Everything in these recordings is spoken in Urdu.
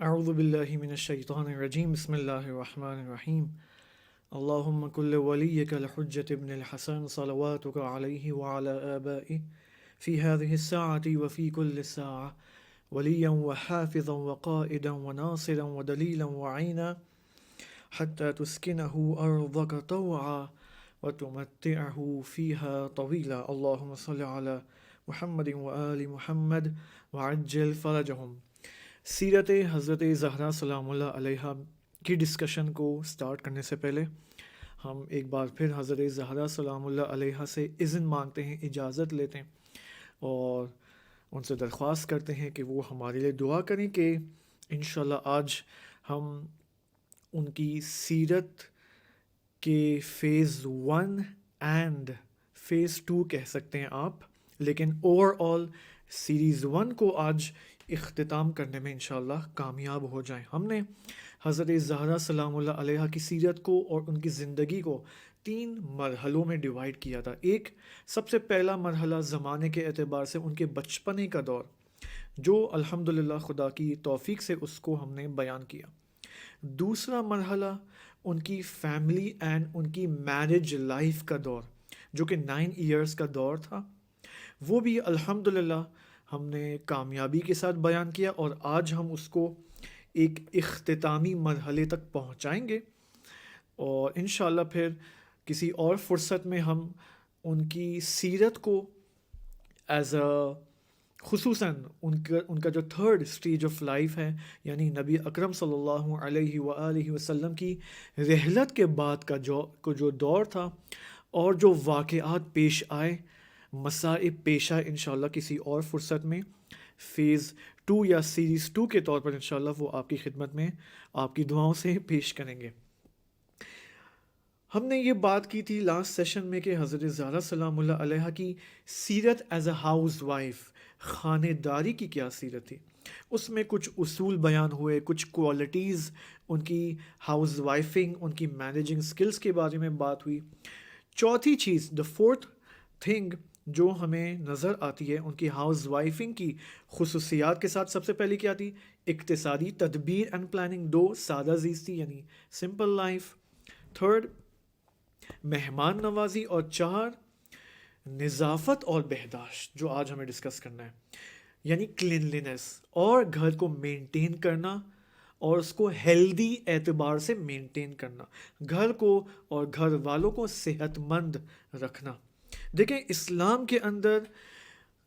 اعوذ باللہ من الشیطان الرجیم بسم اللہ الرحمن الرحیم اللہم کل ولیک الحجة ابن الحسن صلواتک علیہ وعلى آبائہ فی هذه الساعة وفی كل ساعة ولیا وحافظا وقائدا وناصرا ودلیلا وعینا حتى تسکنہ ارضک طوعا وتمتعہ فیہا طویلا اللہم صل علی محمد وآل محمد وعجل فرجہم۔ سیرت حضرت زہرا سلام اللہ علیہ کی ڈسکشن کو سٹارٹ کرنے سے پہلے ہم ایک بار پھر حضرت زہرا سلام اللہ علیہ سے اذن مانگتے ہیں، اجازت لیتے ہیں اور ان سے درخواست کرتے ہیں کہ وہ ہمارے لیے دعا کریں کہ انشاءاللہ آج ہم ان کی سیرت کے فیز 1 اینڈ فیز 2 کہہ سکتے ہیں آپ، لیکن اوور آل سیریز 1 کو آج اختتام کرنے میں انشاءاللہ کامیاب ہو جائیں۔ ہم نے حضرت زہرا سلام اللہ علیہ کی سیرت کو اور ان کی زندگی کو 3 مرحلوں میں ڈیوائیڈ کیا تھا۔ ایک سب سے پہلا مرحلہ زمانے کے اعتبار سے ان کے بچپنے کا دور، جو الحمدللہ خدا کی توفیق سے اس کو ہم نے بیان کیا۔ دوسرا مرحلہ ان کی فیملی اینڈ ان کی میرج لائف کا دور، جو کہ 9 ایئرز کا دور تھا، وہ بھی الحمدللہ ہم نے کامیابی کے ساتھ بیان کیا، اور آج ہم اس کو ایک اختتامی مرحلے تک پہنچائیں گے، اور انشاءاللہ پھر کسی اور فرصت میں ہم ان کی سیرت کو ایز اے خصوصاً ان کا جو تھرڈ سٹیج آف لائف ہے، یعنی نبی اکرم صلی اللہ علیہ وآلہ وسلم کی رحلت کے بعد کا جو دور تھا اور جو واقعات پیش آئے، مصائب پیش آئے، انشاءاللہ کسی اور فرصت میں فیز 2 یا سیریز 2 کے طور پر انشاءاللہ وہ آپ کی خدمت میں آپ کی دعاؤں سے پیش کریں گے۔ ہم نے یہ بات کی تھی لاسٹ سیشن میں کہ حضرت زہرا سلام اللہ علیہ کی سیرت ایز اے ہاؤس وائف، خانے داری کی کیا سیرت تھی، اس میں کچھ اصول بیان ہوئے، کچھ کوالٹیز ان کی ہاؤس وائفنگ، ان کی مینیجنگ سکلز کے بارے میں بات ہوئی۔ چوتھی چیز، دا فورتھ تھنگ جو ہمیں نظر آتی ہے ان کی ہاؤس وائفنگ کی خصوصیات کے ساتھ، سب سے پہلے کیا تھی؟ اقتصادی تدبیر اینڈ پلاننگ۔ 2، سادہ زیستی یعنی سمپل لائف۔ 3، مہمان نوازی، اور 4، نظافت اور بہداشت، جو آج ہمیں ڈسکس کرنا ہے، یعنی کلینلینس، اور گھر کو مینٹین کرنا اور اس کو ہیلدی اعتبار سے مینٹین کرنا، گھر کو اور گھر والوں کو صحت مند رکھنا۔ دیکھیں، اسلام کے اندر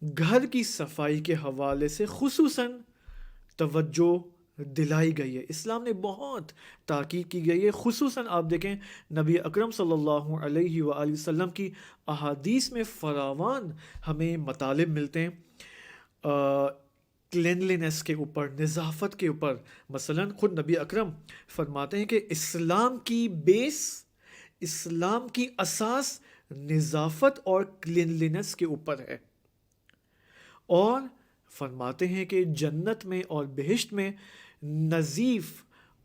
گھر کی صفائی کے حوالے سے خصوصاً توجہ دلائی گئی ہے، اسلام نے بہت تاکید کی گئی ہے۔ خصوصاً آپ دیکھیں نبی اکرم صلی اللہ علیہ وآلہ وسلم کی احادیث میں فراوان ہمیں مطالب ملتے ہیں کلینلینس کے اوپر، نظافت کے اوپر۔ مثلاً خود نبی اکرم فرماتے ہیں کہ اسلام کی بیس، اسلام کی اساس نظافت اور کلینلینس کے اوپر ہے، اور فرماتے ہیں کہ جنت میں اور بہشت میں نظیف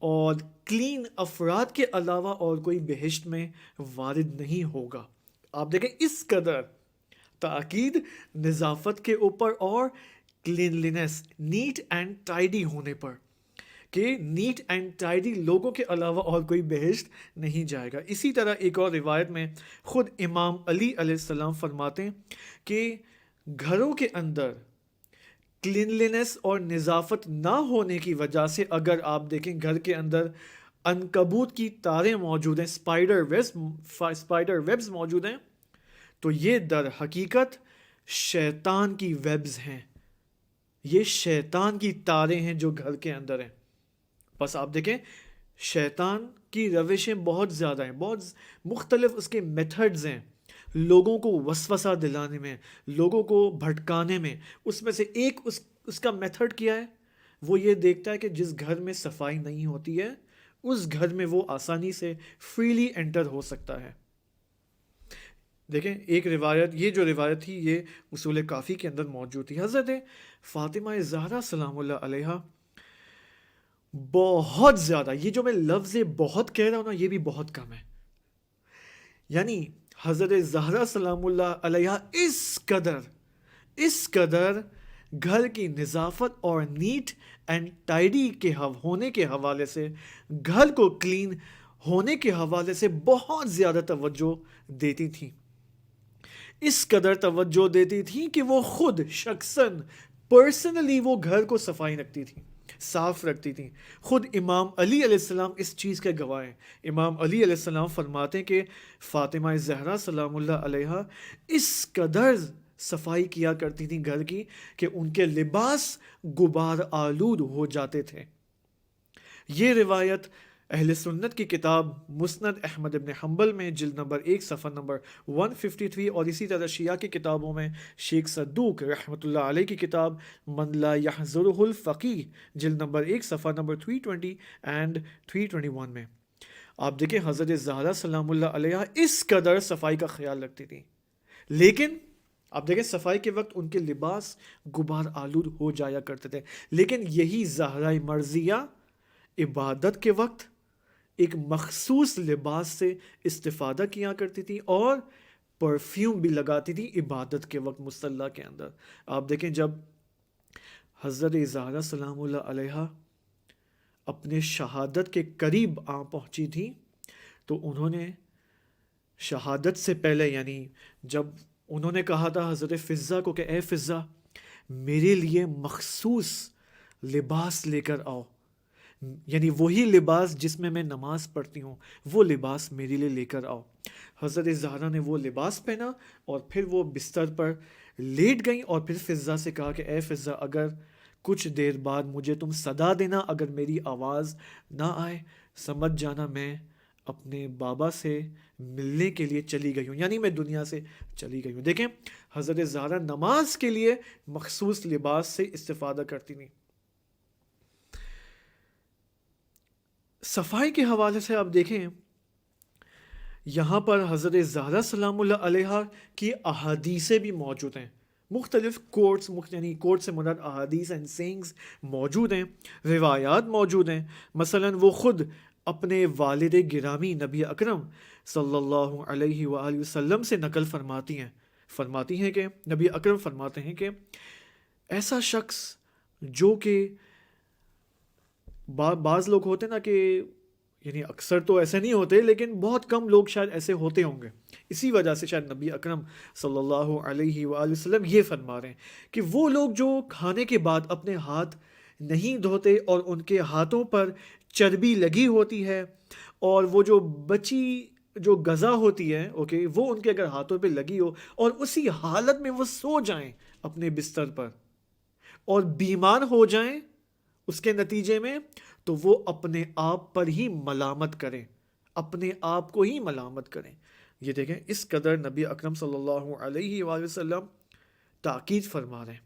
اور کلین افراد کے علاوہ اور کوئی بہشت میں وارد نہیں ہوگا۔ آپ دیکھیں اس قدر تاکید نظافت کے اوپر اور کلینلینس، نیٹ اینڈ ٹائڈی ہونے پر، کہ نیٹ اینڈ ٹائڈی لوگوں کے علاوہ اور کوئی بہشت نہیں جائے گا۔ اسی طرح ایک اور روایت میں خود امام علی علیہ السلام فرماتے ہیں کہ گھروں کے اندر کلینلینس اور نظافت نہ ہونے کی وجہ سے، اگر آپ دیکھیں گھر کے اندر عنکبوت کی تاریں موجود ہیں، اسپائڈر ویبز موجود ہیں، تو یہ در حقیقت شیطان کی ویبز ہیں، یہ شیطان کی تاریں ہیں جو گھر کے اندر ہیں۔ بس آپ دیکھیں شیطان کی روشیں بہت زیادہ ہیں، بہت مختلف اس کے میتھڈز ہیں لوگوں کو وسوسہ دلانے میں، لوگوں کو بھٹکانے میں۔ اس میں سے ایک اس کا میتھڈ کیا ہے؟ وہ یہ دیکھتا ہے کہ جس گھر میں صفائی نہیں ہوتی ہے اس گھر میں وہ آسانی سے فریلی انٹر ہو سکتا ہے۔ دیکھیں ایک روایت، یہ جو روایت تھی یہ اصول کافی کے اندر موجود تھی۔ حضرت فاطمہ زہرا سلام اللہ علیہ بہت زیادہ، یہ جو میں لفظ بہت کہہ رہا ہوں نا، یہ بھی بہت کم ہے، یعنی حضرت زہرا سلام اللہ علیہ اس قدر گھر کی نظافت اور نیٹ اینڈ ٹائڈی کے ہونے کے حوالے سے، گھر کو کلین ہونے کے حوالے سے بہت زیادہ توجہ دیتی تھیں. اس قدر توجہ دیتی تھیں کہ وہ خود شخصاً پرسنلی وہ گھر کو صفائی رکھتی تھیں، صاف رکھتی تھیں. خود امام علی علیہ السلام اس چیز کے گواہ ہیں. امام علی علیہ السلام فرماتے ہیں کہ فاطمہ زہرا سلام اللہ علیہا اس قدر صفائی کیا کرتی تھیں گھر کی کہ ان کے لباس غبار آلود ہو جاتے تھے. یہ روایت اہل سنت کی کتاب مسند احمد ابن حنبل میں جلد نمبر 1 صفحہ نمبر 153، اور اسی طرح شیعہ کی کتابوں میں شیخ صدوق رحمۃ اللہ علیہ کی کتاب من لا یحضرہ الفقیہ جلد نمبر 1 صفحہ نمبر 320 اینڈ 321 میں آپ دیکھیں حضرت زہرا سلام اللہ علیہ اس قدر صفائی کا خیال رکھتی تھی، لیکن آپ دیکھیں صفائی کے وقت ان کے لباس غبار آلود ہو جایا کرتے تھے، لیکن یہی زہرا مرضیہ عبادت کے وقت ایک مخصوص لباس سے استفادہ کیا کرتی تھی اور پرفیوم بھی لگاتی تھی عبادت کے وقت مصلی کے اندر. آپ دیکھیں جب حضرت زہرا سلام اللہ علیہ اپنے شہادت کے قریب آ پہنچی تھی تو انہوں نے شہادت سے پہلے، یعنی جب انہوں نے کہا تھا حضرت فضہ کو کہ اے فضہ میرے لیے مخصوص لباس لے کر آؤ، یعنی وہی لباس جس میں میں نماز پڑھتی ہوں وہ لباس میرے لیے لے کر آؤ. حضرت زہرا نے وہ لباس پہنا اور پھر وہ بستر پر لیٹ گئیں اور پھر فضہ سے کہا کہ اے فضہ اگر کچھ دیر بعد مجھے تم صدا دینا، اگر میری آواز نہ آئے سمجھ جانا میں اپنے بابا سے ملنے کے لیے چلی گئی ہوں، یعنی میں دنیا سے چلی گئی ہوں. دیکھیں حضرت زہرا نماز کے لیے مخصوص لباس سے استفادہ کرتی تھیں. صفائی کے حوالے سے آپ دیکھیں یہاں پر حضرت زہرا سلام اللہ علیہ کی احادیثیں بھی موجود ہیں، مختلف کوٹس، یعنی کوٹ سے مراد احادیث اینڈ سینگز موجود ہیں، روایات موجود ہیں. مثلا وہ خود اپنے والد گرامی نبی اکرم صلی اللہ علیہ وآلہ وسلم سے نقل فرماتی ہیں کہ نبی اکرم فرماتے ہیں کہ ایسا شخص جو کہ بعض لوگ ہوتے نا کہ یعنی اکثر تو ایسے نہیں ہوتے لیکن بہت کم لوگ شاید ایسے ہوتے ہوں گے، اسی وجہ سے شاید نبی اکرم صلی اللہ علیہ وآلہ وسلم یہ فرما رہے ہیں کہ وہ لوگ جو کھانے کے بعد اپنے ہاتھ نہیں دھوتے اور ان کے ہاتھوں پر چربی لگی ہوتی ہے اور وہ جو بچی جو غذا ہوتی ہے وہ ان کے اگر ہاتھوں پہ لگی ہو اور اسی حالت میں وہ سو جائیں اپنے بستر پر اور بیمار ہو جائیں اس کے نتیجے میں، تو وہ اپنے آپ پر ہی ملامت کریں، اپنے آپ کو ہی ملامت کریں. یہ دیکھیں اس قدر نبی اکرم صلی اللہ علیہ وآلہ وسلم تاکید فرما رہے ہیں.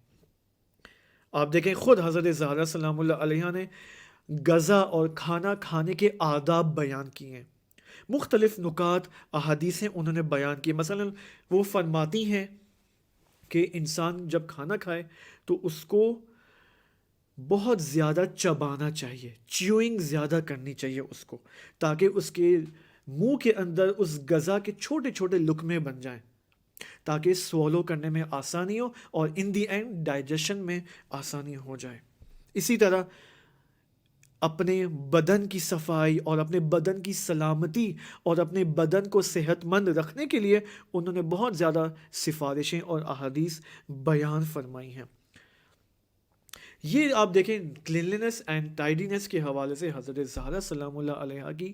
آپ دیکھیں خود حضرت زہرا سلام اللہ علیہ نے غذا اور کھانا کھانے کے آداب بیان کیے ہیں، مختلف نکات احادیثیں انہوں نے بیان کی. مثلا وہ فرماتی ہیں کہ انسان جب کھانا کھائے تو اس کو بہت زیادہ چبانا چاہیے، چیوئنگ زیادہ کرنی چاہیے اس کو، تاکہ اس کے منہ کے اندر اس غذا کے چھوٹے چھوٹے لقمے بن جائیں تاکہ سوالو کرنے میں آسانی ہو اور ان دی اینڈ ڈائجیشن میں آسانی ہو جائے. اسی طرح اپنے بدن کی صفائی اور اپنے بدن کی سلامتی اور اپنے بدن کو صحت مند رکھنے کے لیے انہوں نے بہت زیادہ سفارشیں اور احادیث بیان فرمائی ہیں. یہ آپ دیکھیں کلینلینس اینڈ ٹائڈینس کے حوالے سے حضرت زہرا سلام اللہ علیہ کی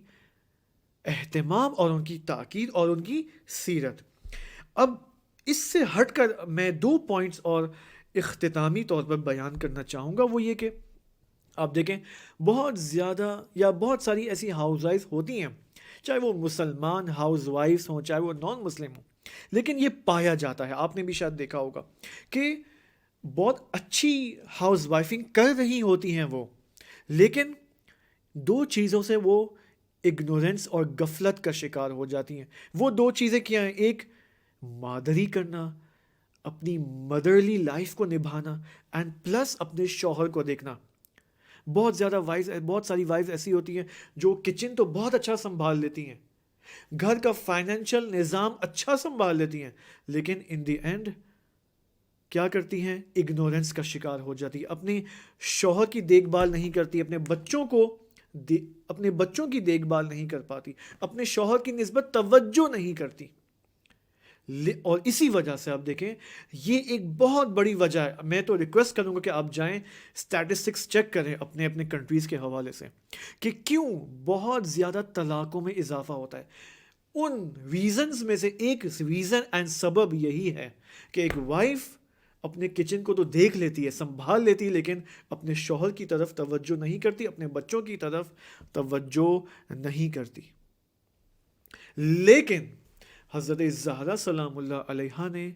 اہتمام اور ان کی تاکید اور ان کی سیرت. اب اس سے ہٹ کر میں 2 پوائنٹس اور اختتامی طور پر بیان کرنا چاہوں گا. وہ یہ کہ آپ دیکھیں بہت زیادہ یا بہت ساری ایسی ہاؤس وائف ہوتی ہیں، چاہے وہ مسلمان ہاؤس وائفس ہوں چاہے وہ نان مسلم ہوں، لیکن یہ پایا جاتا ہے، آپ نے بھی شاید دیکھا ہوگا کہ بہت اچھی ہاؤس وائفنگ کر رہی ہوتی ہیں وہ، لیکن 2 چیزوں سے وہ اگنورنس اور غفلت کا شکار ہو جاتی ہیں. وہ 2 چیزیں کیا ہیں؟ ایک مادری کرنا، اپنی مدرلی لائف کو نبھانا، اینڈ پلس اپنے شوہر کو دیکھنا. بہت ساری وائفز ایسی ہوتی ہیں جو کچن تو بہت اچھا سنبھال لیتی ہیں، گھر کا فائنینشیل نظام اچھا سنبھال لیتی ہیں، لیکن ان دی اینڈ کیا کرتی ہیں؟ اگنورنس کا شکار ہو جاتی، اپنے شوہر کی دیکھ بھال نہیں کرتی، اپنے بچوں کی دیکھ بھال نہیں کر پاتی، اپنے شوہر کی نسبت توجہ نہیں کرتی. اور اسی وجہ سے آپ دیکھیں یہ ایک بہت بڑی وجہ ہے. میں تو ریکویسٹ کروں گا کہ آپ جائیں اسٹیٹسٹکس چیک کریں اپنے اپنے کنٹریز کے حوالے سے کہ کیوں بہت زیادہ طلاقوں میں اضافہ ہوتا ہے. ان ریزنز میں سے ایک ریزن اینڈ سبب یہی ہے کہ ایک وائف اپنے کچن کو تو دیکھ لیتی ہے، سنبھال لیتی ہے، لیکن اپنے شوہر کی طرف توجہ نہیں کرتی، اپنے بچوں کی طرف توجہ نہیں کرتی. لیکن حضرت زہرا سلام اللہ علیہ نے،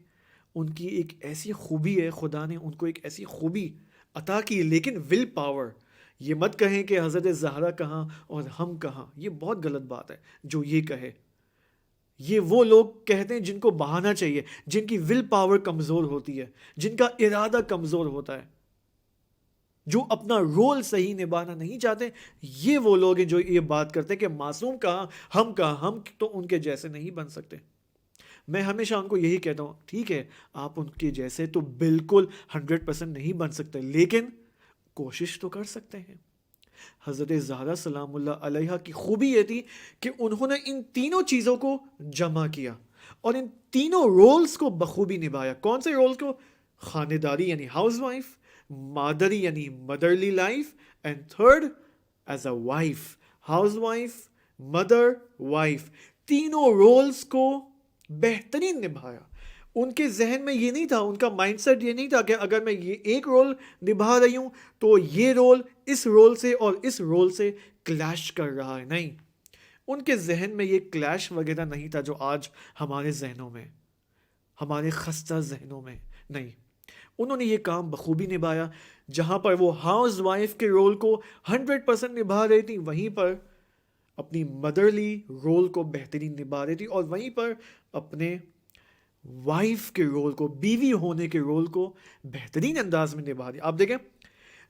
ان کی ایک ایسی خوبی ہے، خدا نے ان کو ایک ایسی خوبی عطا کی. لیکن ول پاور، یہ مت کہیں کہ حضرت زہرا کہاں اور ہم کہاں، یہ بہت غلط بات ہے جو یہ کہے. یہ وہ لوگ کہتے ہیں جن کو بہانا چاہیے، جن کی ول پاور کمزور ہوتی ہے، جن کا ارادہ کمزور ہوتا ہے، جو اپنا رول صحیح نبھانا نہیں چاہتے. یہ وہ لوگ ہیں جو یہ بات کرتے ہیں کہ معصوم کہاں، ہم تو ان کے جیسے نہیں بن سکتے. میں ہمیشہ ان کو یہی کہتا ہوں، ٹھیک ہے آپ ان کے جیسے تو بالکل 100% نہیں بن سکتے، لیکن کوشش تو کر سکتے ہیں. حضرت زہرا سلام اللہ علیہ کی خوبی یہ تھی کہ انہوں نے ان تینوں چیزوں کو جمع کیا اور ان تینوں رولز کو بخوبی نبھایا. کون سے رولز کو؟ خاندہ داری یعنی ہاؤس وائف، مادری یعنی مدرلی life, and third as a wife, house wife, mother, wife. تینوں رولز کو بہترین نبھایا. ان کے ذہن میں یہ نہیں تھا، ان کا مائنڈ سیٹ یہ نہیں تھا کہ اگر میں یہ ایک رول نبھا رہی ہوں تو یہ رول اس رول سے اور اس رول سے کلیش کر رہا ہے. نہیں، ان کے ذہن میں یہ کلیش وغیرہ نہیں تھا جو آج ہمارے ذہنوں میں، ہمارے خستہ ذہنوں میں. نہیں، انہوں نے یہ کام بخوبی نبھایا. جہاں پر وہ ہاؤس وائف کے رول کو 100% نبھا رہی تھی، وہیں پر اپنی مدرلی رول کو بہترین نبھا رہی تھی، اور وہیں پر اپنے وائف کے رول کو، بیوی ہونے کے رول کو بہترین انداز میں نبھا دیا. آپ دیکھیں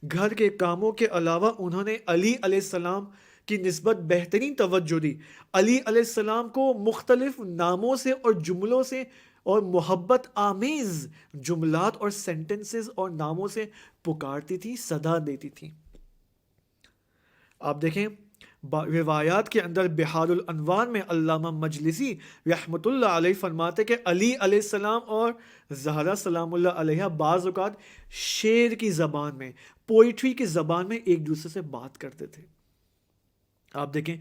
گھر کے کاموں کے علاوہ انہوں نے علی علیہ السلام کی نسبت بہترین توجہ دی. علی علیہ السلام کو مختلف ناموں سے اور جملوں سے اور محبت آمیز جملات اور سینٹنسز اور ناموں سے پکارتی تھی، صدا دیتی تھی. آپ دیکھیں روایات کے اندر بحار الانوار میں علامہ مجلسی رحمۃ اللہ علیہ فرماتے کہ علی علیہ السلام اور زہرا سلام اللہ علیہ بعض اوقات شعر کی زبان میں، پوئٹری کی زبان میں ایک دوسرے سے بات کرتے تھے. آپ دیکھیں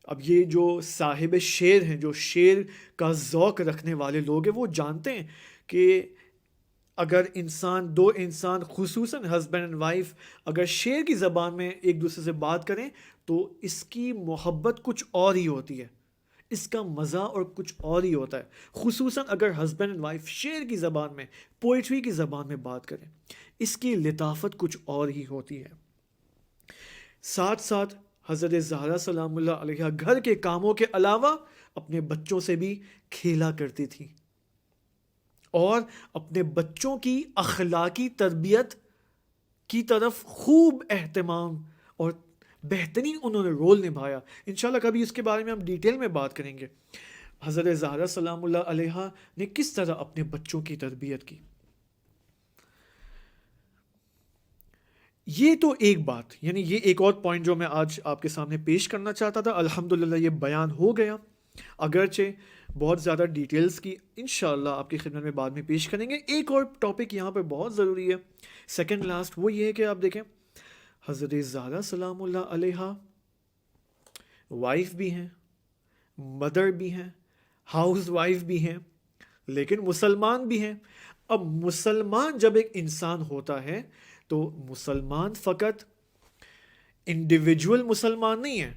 اب یہ جو صاحب شعر ہیں، جو شعر کا ذوق رکھنے والے لوگ ہیں، وہ جانتے ہیں کہ اگر دو انسان خصوصاً ہسبینڈ اینڈ وائف اگر شعر کی زبان میں ایک دوسرے سے بات کریں تو اس کی محبت کچھ اور ہی ہوتی ہے، اس کا مزہ اور کچھ اور ہی ہوتا ہے. خصوصاً اگر ہسبینڈ اینڈ وائف شعر کی زبان میں، پوئٹری کی زبان میں بات کریں، اس کی لطافت کچھ اور ہی ہوتی ہے. ساتھ ساتھ حضرت زہرا سلام اللہ علیہ گھر کے کاموں کے علاوہ اپنے بچوں سے بھی کھیلا کرتی تھی اور اپنے بچوں کی اخلاقی تربیت کی طرف خوب اہتمام اور بہترین انہوں نے رول نبھایا. انشاءاللہ کبھی اس کے بارے میں ہم ڈیٹیل میں بات کریں گے، حضرت زہرا سلام اللہ علیہ نے کس طرح اپنے بچوں کی تربیت کی. یہ تو ایک بات، یعنی یہ ایک اور پوائنٹ جو میں آج آپ کے سامنے پیش کرنا چاہتا تھا. الحمدللہ یہ بیان ہو گیا، اگرچہ بہت زیادہ ڈیٹیلز کی انشاءاللہ آپ کی خدمت میں بعد میں پیش کریں گے. ایک اور ٹاپک یہاں پہ بہت ضروری ہے، سیکنڈ لاسٹ، وہ یہ ہے کہ آپ دیکھیں حضرت زہرا سلام اللہ علیہ وائف بھی ہیں، مدر بھی ہیں، ہاؤس وائف بھی ہیں، لیکن مسلمان بھی ہیں. اب مسلمان جب ایک انسان ہوتا ہے تو مسلمان فقط انڈیویجول مسلمان نہیں ہے.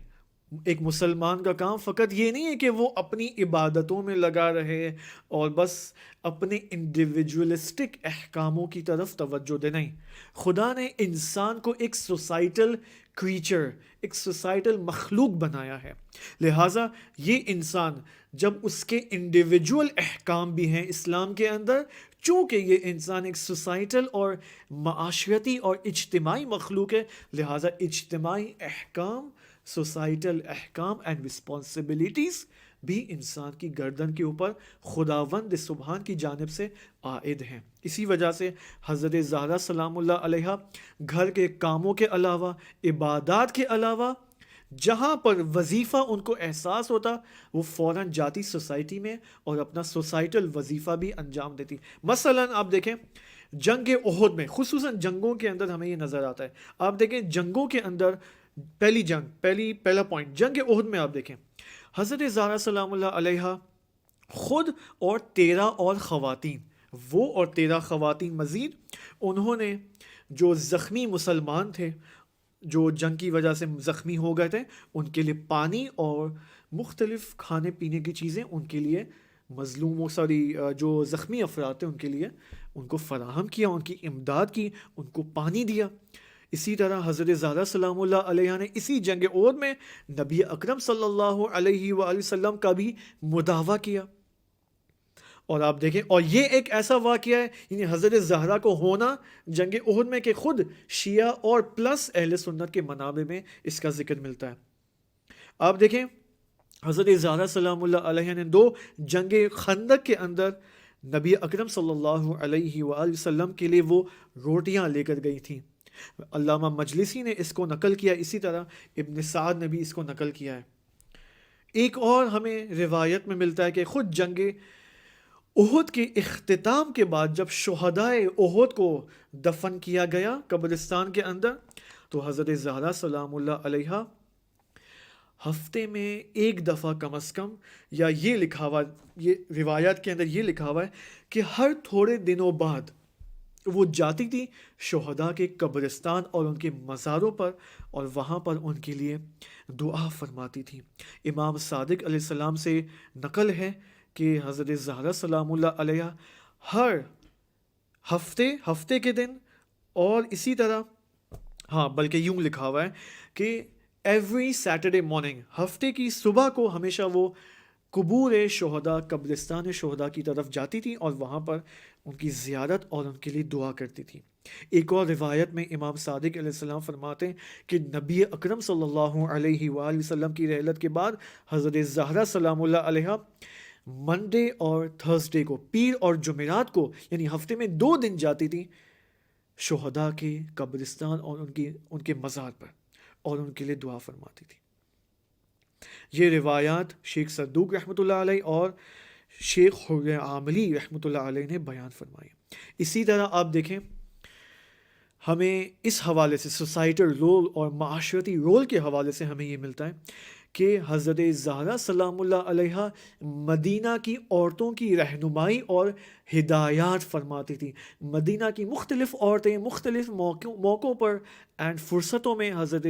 ایک مسلمان کا کام فقط یہ نہیں ہے کہ وہ اپنی عبادتوں میں لگا رہے اور بس اپنے انڈیویجولسٹک احکاموں کی طرف توجہ دے. نہیں، خدا نے انسان کو ایک سوسائٹل کریچر، ایک سوسائٹل مخلوق بنایا ہے. لہٰذا یہ انسان جب اس کے انڈیویجول احکام بھی ہیں اسلام کے اندر، چونکہ یہ انسان ایک سوسائٹل اور معاشرتی اور اجتماعی مخلوق ہے، لہٰذا اجتماعی احکام، سوسائٹل احکام اینڈ رسپانسبلٹیز بھی انسان کی گردن کے اوپر خداوند سبحان کی جانب سے عائد ہیں۔ اسی وجہ سے حضرت زہرا سلام اللہ علیہ گھر کے کاموں کے علاوہ، عبادات کے علاوہ، جہاں پر وظیفہ ان کو احساس ہوتا وہ فوراً جاتی سوسائٹی میں اور اپنا سوسائٹل وظیفہ بھی انجام دیتی۔ مثلاً آپ دیکھیں جنگ احد میں، خصوصاً جنگوں کے اندر ہمیں یہ نظر آتا ہے۔ آپ دیکھیں جنگوں کے اندر پہلا پوائنٹ جنگ احد میں آپ دیکھیں حضرت زہرا سلام اللہ علیہ خود اور 13 اور خواتین، وہ اور 13 خواتین مزید، انہوں نے جو زخمی مسلمان تھے، جو جنگ کی وجہ سے زخمی ہو گئے تھے، ان کے لیے پانی اور مختلف کھانے پینے کی چیزیں ان کے لیے جو زخمی افراد تھے ان کے لیے ان کو فراہم کیا، ان کی امداد کی، ان کو پانی دیا۔ اسی طرح حضرت زہرا سلام اللہ علیہ نے اسی جنگ احد میں نبی اکرم صلی اللہ علیہ وآلہ وسلم کا بھی مداوع کیا۔ اور آپ دیکھیں، اور یہ ایک ایسا واقعہ ہے، یعنی حضرت زہرا کو ہونا جنگ احد میں، کہ خود شیعہ اور پلس اہل سنت کے منابع میں اس کا ذکر ملتا ہے۔ آپ دیکھیں حضرت زہرا سلام اللہ علیہ نے 2 جنگ خندق کے اندر نبی اکرم صلی اللہ علیہ وآلہ وسلم کے لیے وہ روٹیاں لے کر گئی تھیں۔ علامہ مجلسی نے اس کو نقل کیا، اسی طرح ابن سعد نے بھی اس کو نقل کیا ہے۔ ایک اور ہمیں روایت میں ملتا ہے کہ خود جنگ احد کے اختتام کے بعد جب شہدائے احد کو دفن کیا گیا قبرستان کے اندر، تو حضرت زہرا سلام اللہ علیہ ہفتے میں ایک دفعہ کم از کم، یا یہ لکھا ہوا، یہ روایات کے اندر یہ لکھا ہوا ہے کہ ہر تھوڑے دنوں بعد وہ جاتی تھی شہداء کے قبرستان اور ان کے مزاروں پر، اور وہاں پر ان کے لیے دعا فرماتی تھی۔ امام صادق علیہ السلام سے نقل ہے کہ حضرت زہرا سلام اللہ علیہ ہر ہفتے کے دن، اور اسی طرح بلکہ یوں لکھا ہوا ہے کہ ایوری سیٹرڈے مارننگ، ہفتے کی صبح کو ہمیشہ وہ قبور شہداء، قبرستان شہداء کی طرف جاتی تھی اور وہاں پر ان کی زیارت اور ان کے لیے دعا کرتی تھی۔ ایک اور روایت میں امام صادق علیہ السلام فرماتے ہیں کہ نبی اکرم صلی اللہ علیہ وآلہ وسلم کی رحلت کے بعد حضرت زہرا سلام اللہ علیہ منڈے اور تھرسڈے کو، پیر اور جمعرات کو، یعنی ہفتے میں 2 دن جاتی تھی شہداء کے قبرستان اور ان کے مزار پر، اور ان کے لیے دعا فرماتی تھی۔ یہ روایات شیخ صدوق رحمۃ اللہ علیہ اور شیخ حر عاملی رحمۃ اللہ علیہ نے بیان فرمائی۔ اسی طرح آپ دیکھیں ہمیں اس حوالے سے سوسائٹل رول اور معاشرتی رول کے حوالے سے ہمیں یہ ملتا ہے کہ حضرت زہرا سلام اللہ علیہ مدینہ کی عورتوں کی رہنمائی اور ہدایات فرماتی تھی۔ مدینہ کی مختلف عورتیں مختلف موقعوں پر اینڈ فرصتوں میں حضرت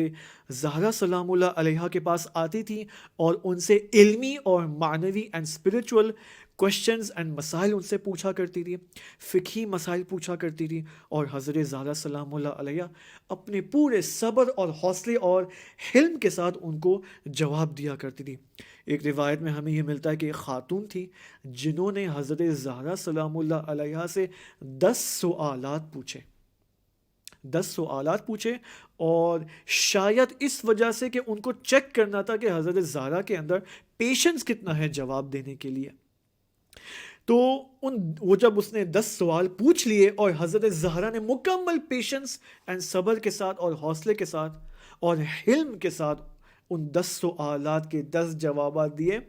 زہرا سلام اللہ علیہ کے پاس آتی تھیں اور ان سے علمی اور معنوی اینڈ اسپرچول کوشچنز اینڈ مسائل ان سے پوچھا کرتی تھی، فقہی مسائل پوچھا کرتی تھی، اور حضرت زہرا سلام اللہ علیہ اپنے پورے صبر اور حوصلے اور حلم کے ساتھ ان کو جواب دیا کرتی تھی۔ ایک روایت میں ہمیں یہ ملتا ہے کہ ایک خاتون تھی جنہوں نے حضرت زہرا سلام اللہ علیہ سے 10 سوالات پوچھے، اور شاید اس وجہ سے کہ ان کو چیک کرنا تھا کہ حضرت زہرا کے اندر پیشنس کتنا ہے جواب دینے کے لیے۔ تو وہ جب اس نے 10 سوال پوچھ لیے اور حضرت زہرا نے مکمل پیشنس اینڈ صبر کے ساتھ اور حوصلے کے ساتھ اور حلم کے ساتھ ان 10 سوالات کے 10 جوابات دیے،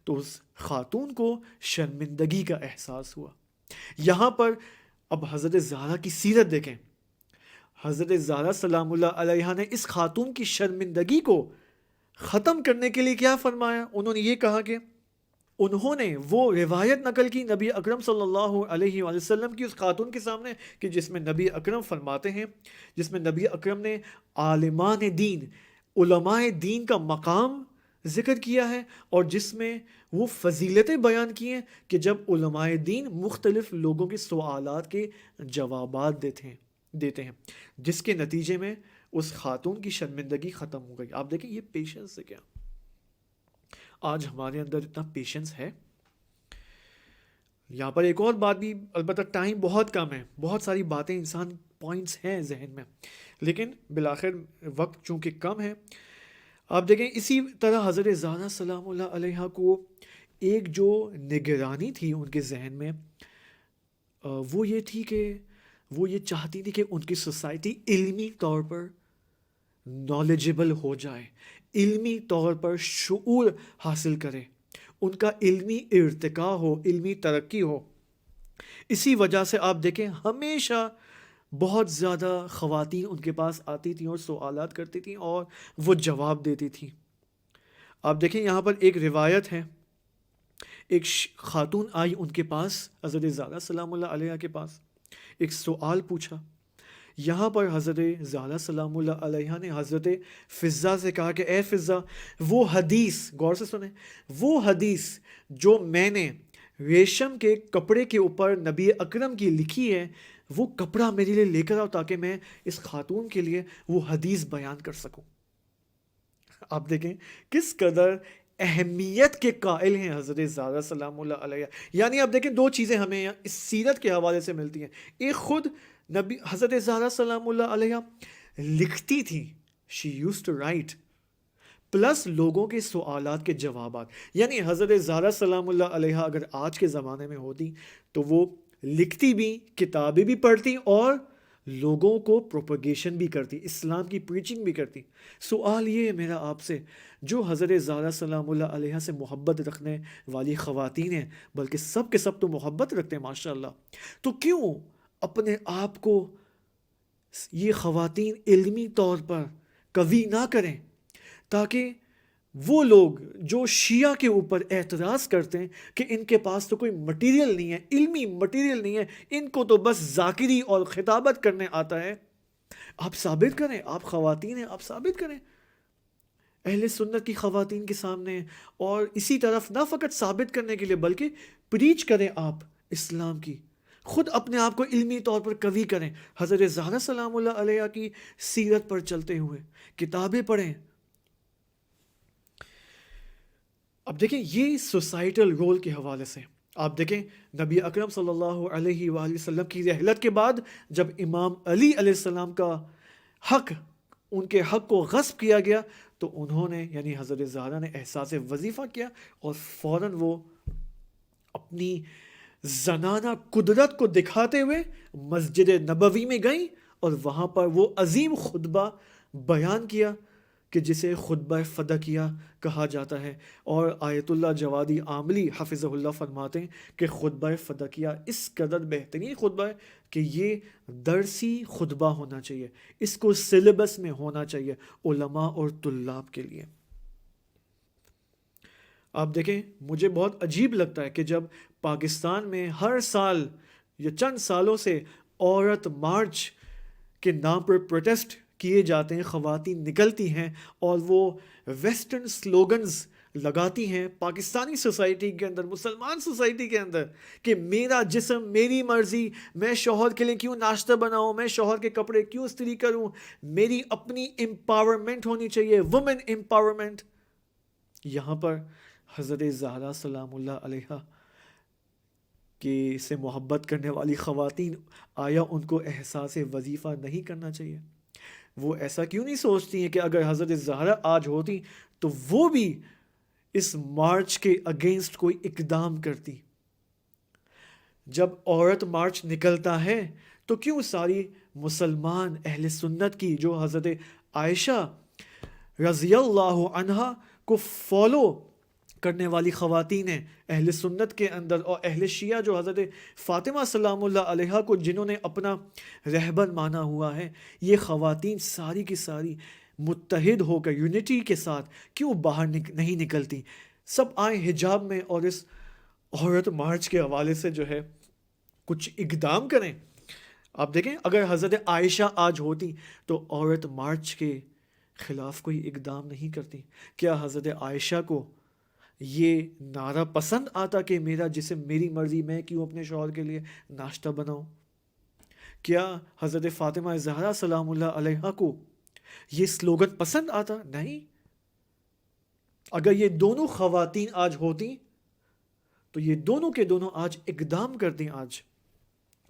تو اس خاتون کو شرمندگی کا احساس ہوا۔ یہاں پر اب حضرت زہرا کی سیرت دیکھیں۔ حضرت زہرا سلام اللہ علیہ نے اس خاتون کی شرمندگی کو ختم کرنے کے لیے کیا فرمایا؟ انہوں نے یہ کہا کہ انہوں نے وہ روایت نقل کی نبی اکرم صلی اللہ علیہ وآلہ وسلم کی اس خاتون کے سامنے کہ جس میں نبی اکرم فرماتے ہیں، جس میں نبی اکرم نے عالمان دین، علماء دین کا مقام ذکر کیا ہے، اور جس میں وہ فضیلتیں بیان کی ہیں کہ جب علماء دین مختلف لوگوں کے سوالات کے جوابات دیتے ہیں، جس کے نتیجے میں اس خاتون کی شرمندگی ختم ہو گئی۔ آپ دیکھیں یہ پیشنس سے کیا، آج ہمارے اندر اتنا پیشنس ہے؟ یہاں پر ایک اور بات بھی، البتہ ٹائم بہت کم ہے، بہت ساری باتیں پوائنٹس ہیں ذہن میں، لیکن بالآخر وقت چونکہ کم ہے، آپ دیکھیں اسی طرح حضرت زہرا سلام اللہ علیہ کو ایک جو نگرانی تھی ان کے ذہن میں، وہ یہ تھی کہ وہ یہ چاہتی تھی کہ ان کی سوسائٹی علمی طور پر نالجبل ہو جائے، علمی طور پر شعور حاصل کرے، ان کا علمی ارتقاء ہو، علمی ترقی ہو۔ اسی وجہ سے آپ دیکھیں ہمیشہ بہت زیادہ خواتین ان کے پاس آتی تھیں اور سوالات کرتی تھیں اور وہ جواب دیتی تھیں۔ آپ دیکھیں یہاں پر ایک روایت ہے، ایک خاتون آئی ان کے پاس، حضرت زہرا سلام اللہ علیہ کے پاس، ایک سوال پوچھا۔ یہاں پر حضرت زہرا سلام اللہ علیہ نے حضرت فضہ سے کہا کہ اے فضہ، وہ حدیث، غور سے سنیں، وہ حدیث جو میں نے ریشم کے کپڑے کے اوپر نبی اکرم کی لکھی ہے، وہ کپڑا میرے لیے لے کر آؤ تاکہ میں اس خاتون کے لیے وہ حدیث بیان کر سکوں۔ آپ دیکھیں کس قدر اہمیت کے قائل ہیں حضرت زہرا سلام اللہ علیہ۔ یعنی آپ دیکھیں دو چیزیں ہمیں اس سیرت کے حوالے سے ملتی ہیں، ایک خود نبی حضرت زہرا سلام اللہ علیہ لکھتی تھی، she used to right, plus لوگوں کے سوالات کے جوابات۔ یعنی حضرت زہرا سلام اللہ علیہ اگر آج کے زمانے میں ہوتی تو وہ لکھتی بھی، کتابیں بھی پڑھتی اور لوگوں کو پروپیگیشن بھی کرتی، اسلام کی پریچنگ بھی کرتی۔ سوال یہ ہے میرا آپ سے، جو حضرت زہرا سلام اللہ علیہ سے محبت رکھنے والی خواتین ہیں، بلکہ سب کے سب تو محبت رکھتے ہیں ماشاءاللہ، تو کیوں اپنے آپ کو یہ خواتین علمی طور پر قوی نہ کریں، تاکہ وہ لوگ جو شیعہ کے اوپر اعتراض کرتے ہیں کہ ان کے پاس تو کوئی مٹیریل نہیں ہے، علمی مٹیریل نہیں ہے، ان کو تو بس ذاکری اور خطابت کرنے آتا ہے، آپ ثابت کریں، آپ خواتین ہیں، آپ ثابت کریں اہل سنت کی خواتین کے سامنے، اور اسی طرف نہ فقط ثابت کرنے کے لیے بلکہ پریچ کریں آپ اسلام کی، خود اپنے آپ کو علمی طور پر قوی کریں، حضرت زہرا سلام اللہ علیہ کی سیرت پر چلتے ہوئے کتابیں پڑھیں۔ اب دیکھیں یہ سوسائٹل رول کے حوالے سے آپ دیکھیں نبی اکرم صلی اللہ علیہ وآلہ وسلم کی رحلت کے بعد جب امام علی علیہ السلام کا حق، ان کے حق کو غصب کیا گیا، تو انہوں نے یعنی حضرت زہرا نے احساس وظیفہ کیا اور فوراً وہ اپنی زنانہ قدرت کو دکھاتے ہوئے مسجد نبوی میں گئیں اور وہاں پر وہ عظیم خطبہ بیان کیا کہ جسے خطبہ فدکیہ کہا جاتا ہے، اور آیت اللہ جوادی عاملی حفظہ اللہ فرماتے ہیں کہ خطبہ فدکیہ اس قدر بہترین خطبہ ہے کہ یہ درسی خطبہ ہونا چاہیے، اس کو سلیبس میں ہونا چاہیے علماء اور طلاب کے لیے۔ آپ دیکھیں مجھے بہت عجیب لگتا ہے کہ جب پاکستان میں ہر سال یا چند سالوں سے عورت مارچ کے نام پر پروٹیسٹ کیے جاتے ہیں، خواتین نکلتی ہیں اور وہ ویسٹرن سلوگنز لگاتی ہیں پاکستانی سوسائٹی کے اندر، مسلمان سوسائٹی کے اندر، کہ میرا جسم میری مرضی، میں شوہر کے لیے کیوں ناشتہ بناؤں، میں شوہر کے کپڑے کیوں استری کروں، میری اپنی امپاورمنٹ ہونی چاہیے، وومن امپاورمنٹ۔ یہاں پر حضرت زہرا سلام اللہ علیہ کہ سے محبت کرنے والی خواتین، آیا ان کو احساس وظیفہ نہیں کرنا چاہیے؟ وہ ایسا کیوں نہیں سوچتی ہیں کہ اگر حضرت زہرا آج ہوتی تو وہ بھی اس مارچ کے اگینسٹ کوئی اقدام کرتی؟ جب عورت مارچ نکلتا ہے تو کیوں ساری مسلمان اہل سنت کی جو حضرت عائشہ رضی اللہ عنہا کو فالو کرنے والی خواتین ہیں اہل سنت کے اندر، اور اہل شیعہ جو حضرت فاطمہ سلام اللہ علیہ کو جنہوں نے اپنا رہبر مانا ہوا ہے، یہ خواتین ساری کی ساری متحد ہو کر یونٹی کے ساتھ کیوں باہر نہیں نکلتی؟ سب آئیں حجاب میں اور اس عورت مارچ کے حوالے سے جو ہے کچھ اقدام کریں۔ آپ دیکھیں اگر حضرت عائشہ آج ہوتی تو عورت مارچ کے خلاف کوئی اقدام نہیں کرتی۔ کیا حضرت عائشہ کو یہ نعرہ پسند آتا کہ میرا جسم میری مرضی، میں کیوں اپنے شوہر کے لیے ناشتہ بناؤں؟ کیا حضرت فاطمہ زہرا سلام اللہ علیہ کو یہ سلوگن پسند آتا؟ نہیں۔ اگر یہ دونوں خواتین آج ہوتی تو یہ دونوں کے دونوں آج اقدام کرتی، آج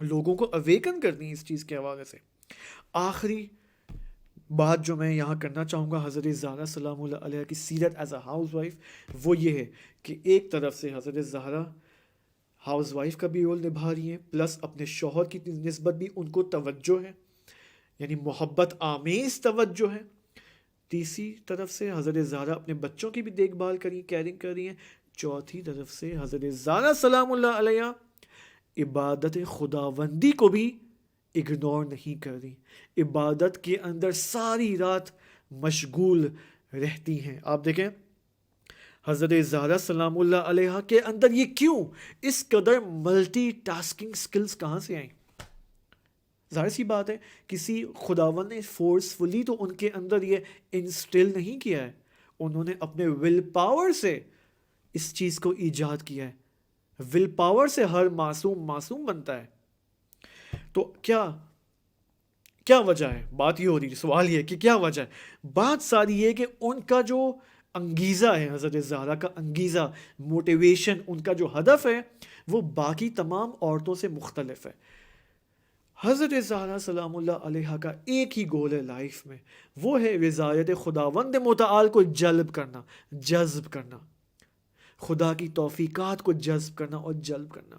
لوگوں کو اویکن کرتی اس چیز کے حوالے سے۔ آخری بات جو میں یہاں کرنا چاہوں گا حضرت زہرا سلام اللہ علیہ کی سیرت ایز اے ہاؤس وائف، وہ یہ ہے کہ ایک طرف سے حضرت زہرا ہاؤس وائف کا بھی رول نبھا رہی ہیں، پلس اپنے شوہر کی نسبت بھی ان کو توجہ ہے، یعنی محبت آمیز توجہ ہے۔ تیسری طرف سے حضرت زہرا اپنے بچوں کی بھی دیکھ بھال کری، کیئرنگ کر رہی ہیں۔ چوتھی طرف سے حضرت زہرا سلام اللہ علیہ عبادت خداوندی کو بھی اگنور نہیں کر رہی، عبادت کے اندر ساری رات مشغول رہتی ہیں۔ آپ دیکھیں حضرت زہرا سلام اللہ علیہ کے اندر یہ کیوں اس قدر ملٹی ٹاسکنگ سکلز کہاں سے آئیں؟ ظاہر سی بات ہے کسی خداون نے فورسفلی تو ان کے اندر یہ انسٹل نہیں کیا ہے، انہوں نے اپنے ول پاور سے اس چیز کو ایجاد کیا ہے۔ ول پاور سے ہر معصوم معصوم بنتا ہے۔ تو کیا وجہ ہے؟ بات یہ ہو رہی ہے، سوال یہ ہے کہ کیا وجہ ہے؟ بات ساری یہ کہ ان کا جو انگیزہ ہے، حضرت زہرا کا انگیزہ، موٹیویشن، ان کا جو ہدف ہے وہ باقی تمام عورتوں سے مختلف ہے۔ حضرت زہرا سلام اللہ علیہ کا ایک ہی گول ہے لائف میں، وہ ہے رضایت خداوند متعال کو جذب کرنا، خدا کی توفیقات کو جذب کرنا اور جلب کرنا۔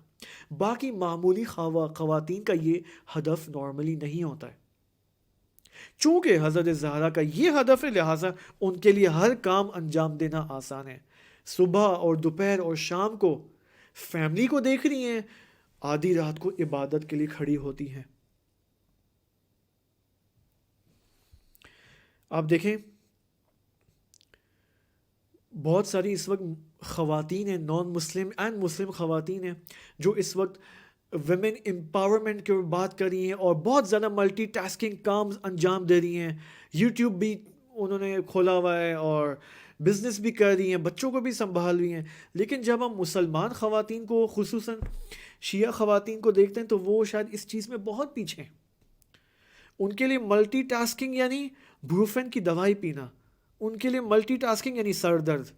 باقی معمولی خواتین کا یہ ہدف نارملی نہیں ہوتا ہے۔ چونکہ حضرت زہرا کا یہ ہدف ہے، لہٰذا ان کے لیے ہر کام انجام دینا آسان ہے۔ صبح اور دوپہر اور شام کو فیملی کو دیکھ رہی ہیں، آدھی رات کو عبادت کے لیے کھڑی ہوتی ہیں۔ آپ دیکھیں بہت ساری اس وقت خواتین ہیں، نان مسلم اینڈ مسلم خواتین ہیں، جو اس وقت ویمن امپاورمنٹ کی بات کر رہی ہیں اور بہت زیادہ ملٹی ٹاسکنگ کام انجام دے رہی ہیں۔ یوٹیوب بھی انہوں نے کھولا ہوا ہے اور بزنس بھی کر رہی ہیں، بچوں کو بھی سنبھال رہی ہیں۔ لیکن جب ہم مسلمان خواتین کو، خصوصاً شیعہ خواتین کو دیکھتے ہیں تو وہ شاید اس چیز میں بہت پیچھے ہیں۔ ان کے لیے ملٹی ٹاسکنگ یعنی بروفن کی دوائی پینا، ان کے لیے ملٹی ٹاسکنگ یعنی سر درد۔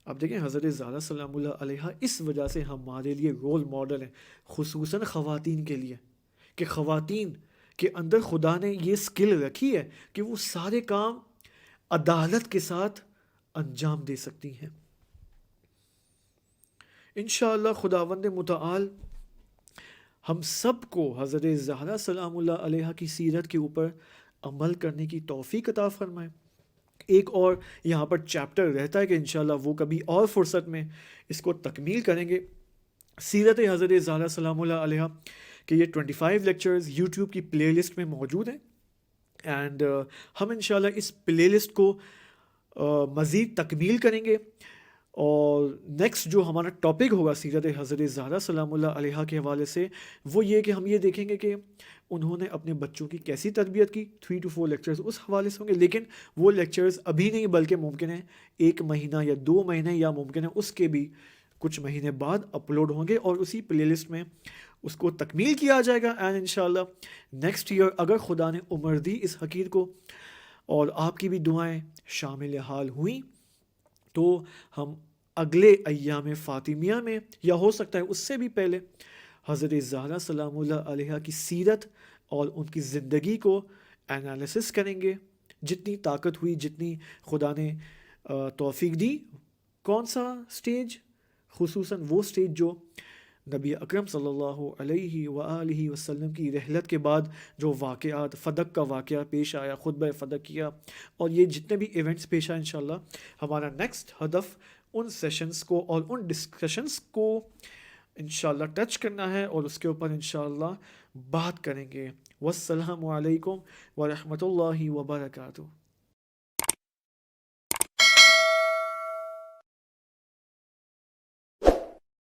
اب دیکھیں حضرت زہرا سلام اللہ علیہ اس وجہ سے ہمارے لیے رول ماڈل ہیں، خصوصاً خواتین کے لیے، کہ خواتین کے اندر خدا نے یہ سکل رکھی ہے کہ وہ سارے کام عدالت کے ساتھ انجام دے سکتی ہیں۔ انشاءاللہ خداوند متعال ہم سب کو حضرت زہرا سلام اللہ علیہ کی سیرت کے اوپر عمل کرنے کی توفیق عطا فرمائے۔ ایک اور یہاں پر چیپٹر رہتا ہے کہ انشاءاللہ وہ کبھی اور فرصت میں اس کو تکمیل کریں گے، سیرت حضرت زہرا سلام اللہ علیہ کہ یہ 25 لیکچرز یوٹیوب کی پلے لسٹ میں موجود ہیں، اینڈ ہم انشاءاللہ اس پلے لسٹ کو مزید تکمیل کریں گے۔ اور نیکسٹ جو ہمارا ٹاپک ہوگا سیرت حضرت زہرا سلام اللہ علیہ کے حوالے سے، وہ یہ کہ ہم یہ دیکھیں گے کہ انہوں نے اپنے بچوں کی کیسی تربیت کی۔ 3 to 4 لیکچرز اس حوالے سے ہوں گے، لیکن وہ لیکچرز ابھی نہیں بلکہ ممکن ہے 1 مہینہ یا 2 مہینے یا ممکن ہے اس کے بھی کچھ مہینے بعد اپلوڈ ہوں گے، اور اسی پلے لسٹ میں اس کو تکمیل کیا جائے گا۔ اینڈ انشاءاللہ نیکسٹ ایئر اگر خدا نے عمر دی اس حقیر کو اور آپ کی بھی دعائیں شامل حال ہوئیں تو ہم اگلے ایام فاطمیہ میں یا ہو سکتا ہے اس سے بھی پہلے حضرت زہرا سلام اللہ علیہ کی سیرت اور ان کی زندگی کو انالیسس کریں گے، جتنی طاقت ہوئی، جتنی خدا نے توفیق دی۔ کون سا سٹیج؟ خصوصاً وہ سٹیج جو نبی اکرم صلی اللہ علیہ وآلہ وسلم کی رحلت کے بعد جو واقعات، فدق کا واقعہ پیش آیا، خطبہ فدق کیا، اور یہ جتنے بھی ایونٹس پیش آئے، انشاءاللہ ہمارا نیکسٹ ہدف ان سیشنز کو اور ان ڈسکشنز کو انشاءاللہ ٹچ کرنا ہے اور اس کے اوپر انشاءاللہ بات کریں گے۔ والسلام علیکم ورحمۃ اللہ وبرکاتہ۔